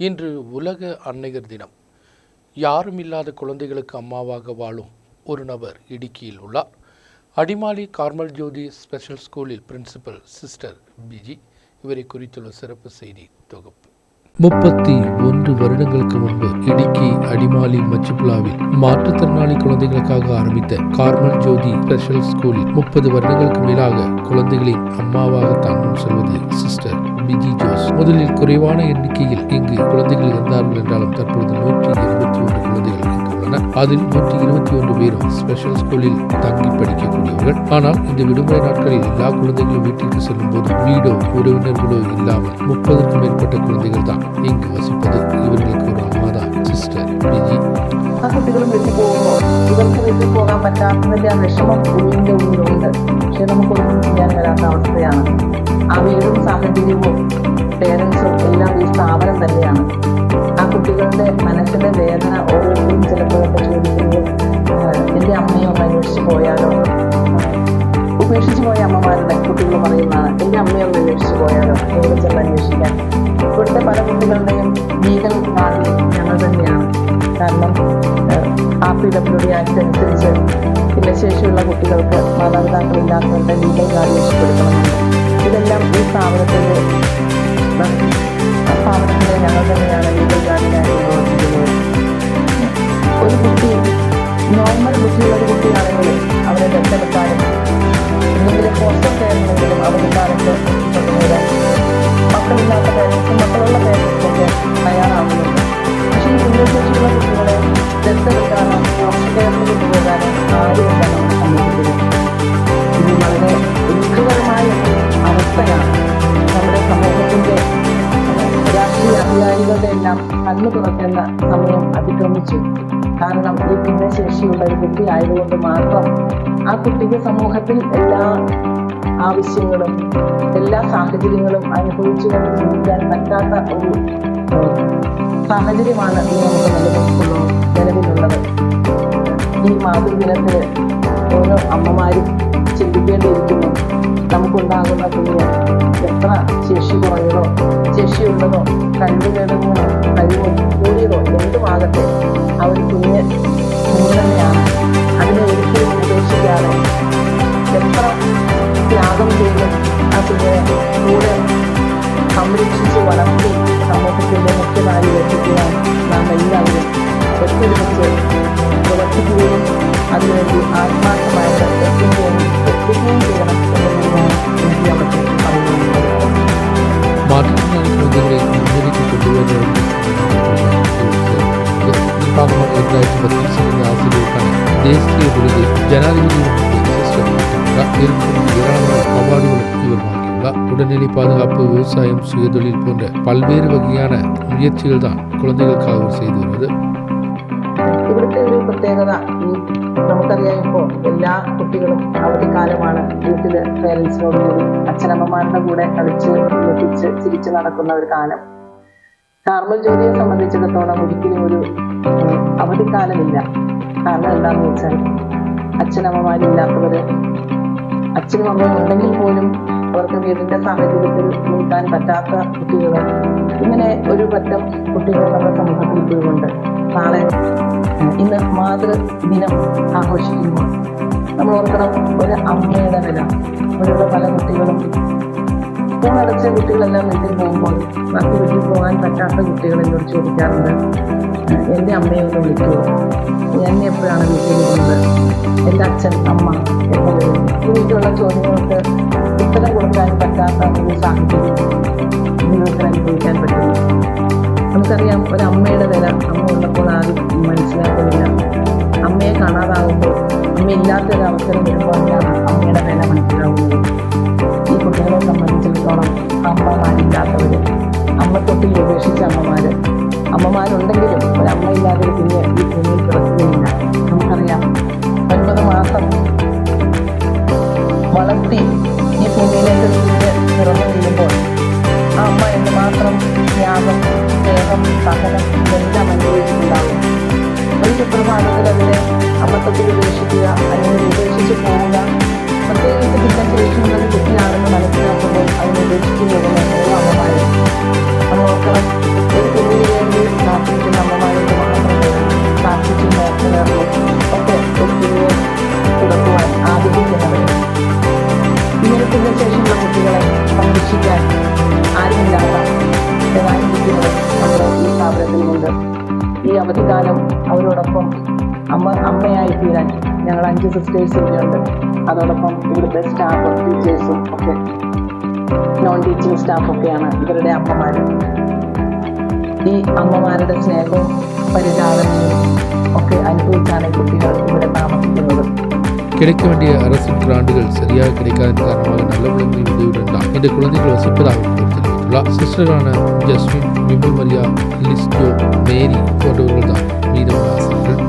இன்று உலக அன்னையர் தினம். யாரும் இல்லாத குழந்தைகளுக்கு அம்மாவாக வாழும் ஒரு நபர் இடுக்கியில் உள்ளார். அடிமாலி கார்மல் ஜோதி ஸ்பெஷல் ஸ்கூலில் பிரின்சிபல் சிஸ்டர் பிஜி. இவரை குறித்துள்ள சிறப்பு செய்தி தொகுப்பு. 31 வருடங்களுக்கு முன்பு இடுக்கி அடிமாலி மச்சுப்புலாவில் மாற்றுத்திறனாளி குழந்தைகளுக்காக ஆரம்பித்த கார்மல் ஜோதி ஸ்பெஷல் ஸ்கூலில் 30 வருடங்களுக்கு மேலாக குழந்தைகளின் அம்மாவாக தாங்கும் செல்வது சிஸ்டர் பிஜி ஜோஸ். முதலில் குறைவான எண்ணிக்கையில் இங்கு குழந்தைகள் இருந்தார்கள் என்றாலும் தற்பொழுது 121 குழந்தைகள் இங்கு உள்ளனர். அதில் 121 பேரும் ஸ்பெஷல் ஸ்கூலில் தங்கி படிக்கக்கூடியவர்கள். ஆனால் இந்த விடுமுறை நாட்களில் எல்லா குழந்தைகளும் வீட்டிற்கு செல்லும் போது வீடோ உறவினர்களோ இல்லாமல் 30க்கும் மேற்பட்ட குழந்தைகள் தான் இங்கு வசிப்பது. ഇവർക്ക് ഒരു അമ്മ സിസ്റ്റർ ബിജി. ആ കുട്ടികളും വീട്ടിൽ പോകുമ്പോൾ ഇവർക്ക് വീട്ടിൽ പോകാൻ പറ്റാത്തതിൻ്റെ ആ വിഷമം ഉള്ളിൻ്റെ ഉള്ളിലുണ്ട്. പക്ഷെ നമുക്കൊന്നും ചെയ്യാൻ വരാത്ത അവസ്ഥയാണ്. ആ വീടും സാഹചര്യവും പേരൻസും എല്ലാം ഈ സ്ഥാപനം തന്നെയാണ്. ആ കുട്ടികളുടെ മനസ്സിൻ്റെ വേദന ഓരോരുത്തരും ചിലപ്പോഴൊക്കെ ചോദിക്കുന്നത് എൻ്റെ അമ്മയെ ഒന്ന് അന്വേഷിച്ച് പോയാലോ, ഉപേക്ഷിച്ച് പോയ അമ്മമാരുടെ കുട്ടികൾ പറയുന്നതാണ് എൻ്റെ അമ്മയെ ഒന്ന് അന്വേഷിച്ച് പോയാലോ, എവിടെ ചെന്ന് അന്വേഷിക്കാൻ. ഇവിടുത്തെ പല കുട്ടികളുടെയും ലീഗൽ ഗാർഡിയൻ ഞങ്ങൾ തന്നെയാണ്. കാരണം RPWD ആക്ട് അനുസരിച്ച് ഭിന്നശേഷിയുള്ള കുട്ടികൾക്ക് മാതാപിതാക്കളില്ലാത്തവരുടെ ലീഗൽ ഗാർഡിയൻഷിപ്പ് എടുക്കണമെന്നുണ്ട്. ഇതെല്ലാം ഈ സ്ഥാപനത്തിലെ ഞങ്ങൾ തന്നെയാണ് ലീഗൽ ഗാർഡിയനായിട്ട് പ്രവർത്തിക്കുന്നത്. ഒരു കുട്ടി നോർമൽ ബുദ്ധിയുള്ള ഒരു കുട്ടിയാണെങ്കിൽ അവരെ ദത്തെടുക്കാനും എന്തെങ്കിലും പോസ്റ്റർ കെയറിനെങ്കിലും അവധിക്കാലത്ത് കൊണ്ടുവരാൻ മക്കളില്ലാത്ത പേരൻസും മക്കളുള്ള പേരൻസൊക്കെ തയ്യാറാവുന്നുണ്ട്. പക്ഷേ ഈ ഭിന്നശേഷിയുള്ള കുട്ടികളെ ദത്തെടുക്കാനോ പോസ്റ്റർ കെയറിന് കൊണ്ടുപോകാനോ ആരും ഇല്ല നമ്മുടെ സമൂഹത്തിൽ. ഇത് വളരെ ദുഃഖകരമായ അവസ്ഥയാണ്. നമ്മുടെ സമൂഹത്തിൻ്റെ രാഷ്ട്രീയ അധികാരികളുടെ എല്ലാം കണ്ണു തുറക്കേണ്ട സമയം അതിക്രമിച്ചു. കാരണം ഈ ഭിന്നശേഷിയുള്ള ഒരു കുട്ടി ആയതുകൊണ്ട് മാത്രം ആ കുട്ടിക്ക് സമൂഹത്തിൽ എല്ലാ ആവശ്യങ്ങളും എല്ലാ സാഹചര്യങ്ങളും അനുഭവിച്ചുകൊണ്ട് ജീവിക്കാൻ പറ്റാത്ത ഒരു സാഹചര്യമാണ് ഈ നമുക്ക് നിലവിലുള്ളത്. ഈ മാതൃദിനത്തിൽ ഓരോ അമ്മമാരും ചിന്തിക്കേണ്ടിയിരിക്കുന്നു, നമുക്കുണ്ടാകുന്ന കുഞ്ഞ് എത്ര ശേഷി കുറഞ്ഞതോ ശേഷിയുള്ളതോ കഴിവുകേടുകളോ കഴിവ് കൂടിയതോ എന്തുമാകട്ടെ ആ ഒരു കുഞ്ഞ് തന്നെയാണ്. അതിനെ ഒരിക്കലും ഉപേക്ഷിക്കാതെ എത്ര ത്യാഗം ചെയ്ത് ആ കുഞ്ഞിനെ കൂടെ സംരക്ഷിച്ച് വളർത്തി സമൂഹത്തിൻ്റെ മുഖ്യധാരയിലെത്തിക്കുവാൻ നാം എല്ലാവരും ഒത്തൊരുമിച്ച് പ്രവർത്തിക്കുകയും അതിനുവേണ്ടി ആത്മാർത്ഥമായിട്ട് എത്തുകയും ചെയ്യണം എന്നതാണ് എനിക്ക് അവർക്ക് പറയുന്നത്. മാറ്റത്തിനായി കുഞ്ഞുങ്ങളെ മുന്നിലേക്ക് കൊണ്ടുവരുന്ന ദേശീയ വിരുത് ஜனாதிபதியின் அவார்டுகளும் இவர் வாங்கியுள்ளார். உடல்நிலை பாதுகாப்பு, விவசாயம், சுயதொழில் போன்ற பல்வேறு வகையான முயற்சிகள் தான் குழந்தைகளுக்காக அவர் செய்து வருவது. ഇവിടുത്തെ ഒരു പ്രത്യേകത, നമുക്കറിയാം, ഇപ്പോൾ എല്ലാ കുട്ടികളും അവധിക്കാലമാണ്. വീട്ടില് പേരൻസിനോട് കൂടി അച്ഛനമ്മമാരുടെ കൂടെ കളിച്ച് മുട്ടിച്ച് ചിരിച്ച് നടക്കുന്ന ഒരു കാലം. കാർമൽ ജോലിയെ സംബന്ധിച്ചിടത്തോളം ഒരിക്കലും ഒരു അവധിക്കാലമില്ല. കാരണം എന്താണെന്ന് വെച്ചാൽ അച്ഛനമ്മമാരില്ലാത്തവര്, അച്ഛനും അമ്മയും ഉണ്ടെങ്കിൽ പോലും അവർക്ക് വീടിന്റെ സാഹചര്യത്തിൽ നീക്കാൻ പറ്റാത്ത കുട്ടികൾ, ഇങ്ങനെ ഒരു പറ്റം കുട്ടികൾ നമ്മുടെ സമൂഹത്തിൽ ഇപ്പോഴുമുണ്ട്. നാളെ ഇന്ന് മാതൃദിനം ആഘോഷിക്കുമ്പോൾ നമ്മൾ ഓർക്കണം ഒരു അമ്മയുടെ വില. ഇവിടെയുള്ള പല കുട്ടികളും സ്കൂളടച്ച കുട്ടികളെല്ലാം വീട്ടിൽ പോകുമ്പോൾ ബാക്കി വീട്ടിൽ പോകാൻ പറ്റാത്ത കുട്ടികൾ എന്നോട് ചോദിക്കാറുണ്ട്, എൻ്റെ അമ്മയെ ഒന്ന് വിളിക്കുമോ, എന്നെ എപ്പോഴാണ് വീട്ടിൽ വരുന്നത്, എൻ്റെ അച്ഛൻ അമ്മ എപ്പോൾ വരും. ഇങ്ങനെയൊക്കെയുള്ള ചോദ്യങ്ങൾക്ക് ഉത്തരം കൊടുക്കാൻ പറ്റാത്ത ഒരു സാഹചര്യം ജീവിതത്തിൽ അനുഭവിക്കാൻ പറ്റുന്നു. നമുക്കറിയാം, ഒരമ്മയുടെ വില അമ്മ ഉള്ളപ്പോൾ ആരും മനസ്സിലാക്കുന്നില്ല. അമ്മയെ കാണാതാകുമ്പോൾ, അമ്മയില്ലാത്ത ഒരു അവസരം വരുമ്പോഴാണ് അമ്മയുടെ വില മനസ്സിലാവുന്നത്. ഈ കുട്ടികളെ സംബന്ധിച്ചിടത്തോളം അമ്മമാരില്ലാത്തവർ, അമ്മത്തൊട്ടിൽ ഉപേക്ഷിച്ച അമ്മമാരുണ്ടെങ്കിലും ഒരമ്മയില്ലാതെ ഒരു കുഞ്ഞ് ഈ ഭൂമിയിൽ പിറക്കുകയില്ല. നമുക്കറിയാം, 9 മാസം വളർത്തി ഈ ഭൂമിയിലേക്ക് കുഞ്ഞ് പിറന്നു വീഴുമ്പോൾ ആ അമ്മ എന്തുമാത്രം ത്യാഗം, സ്നേഹം, സഹനം ഇതെല്ലാം അനുഭവിച്ചിട്ടുണ്ടാകും. ഒരു സുപ്രഭാതത്തിൽ അതിനെ അമ്മത്തൊട്ടിൽ ഉപേക്ഷിക്കുക, അല്ലെങ്കിൽ ഉപേക്ഷിച്ച് പോവുക, പ്രത്യേകിച്ച് ഭിന്നശേഷിയുള്ള ഒരു കുട്ടിയാണെന്ന് മനസ്സിലാക്കുമ്പോൾ അതിനെ ഉപേക്ഷിച്ച് പോകുന്ന ഓരോ അമ്മമാരും നമ്മൾ ഓർക്കണം. ഒരു കുഞ്ഞിനെ കുട്ടികളും നമ്മുടെ ഈ സ്ഥാപനത്തിലുമുണ്ട്. ഈ അവധിക്കാലം അവരോടൊപ്പം അമ്മയായി തീരാൻ ഞങ്ങൾ 5 സിസ്റ്റേഴ്സ് ഇവിടെയുണ്ട്. അതോടൊപ്പം ഇവിടുത്തെ സ്റ്റാഫും ടീച്ചേഴ്സും ഒക്കെ നോൺ ടീച്ചിങ് സ്റ്റാഫൊക്കെയാണ് ഇവരുടെ അമ്മമാർ. ഈ അമ്മമാരുടെ സ്നേഹവും പരിചാലനവും ഒക്കെ അനുഭവിച്ചാണ് ഈ കുട്ടികൾ ഇവിടെ താമസിക്കുന്നത്. கிடைக்க வேண்டிய அரசு கிராண்டுகள் சரியாக கிடைக்காதன் காரணமாக நல்ல குழந்தைகள் உதவியுடன் இந்த குழந்தைகள் வசிப்பதாக தெரிவித்துள்ளார். சிஸ்டர்களான ஜஸ்மின், விமு மரியா, லிஸ்டோ, மேரி போன்றவர்கள் தான் மீதமான ஆசிரியர்கள்.